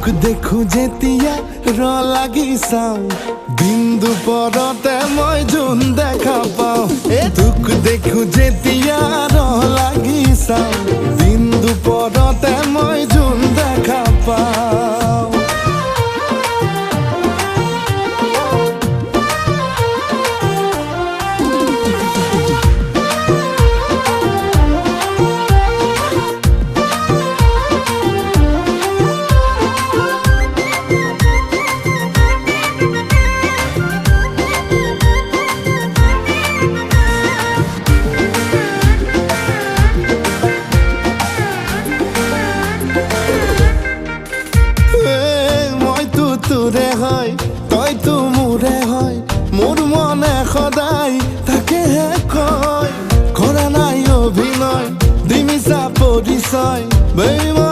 দেখো যেতিয়া ৰ লাগি চাওঁ দিন দুপৰতে মই জোন দেখা পাওঁ তোক দেখো যেতিয়া ৰ লাগি চাওঁ দিন দুপৰতে মই জোন দেখা পাওঁ তোৰে হয় তইতো মোৰে হয় মোৰ মনে সদায় তাকেহে কয় কৰা নাই অভিনয় দিমিছা পৰিচয় বেইমান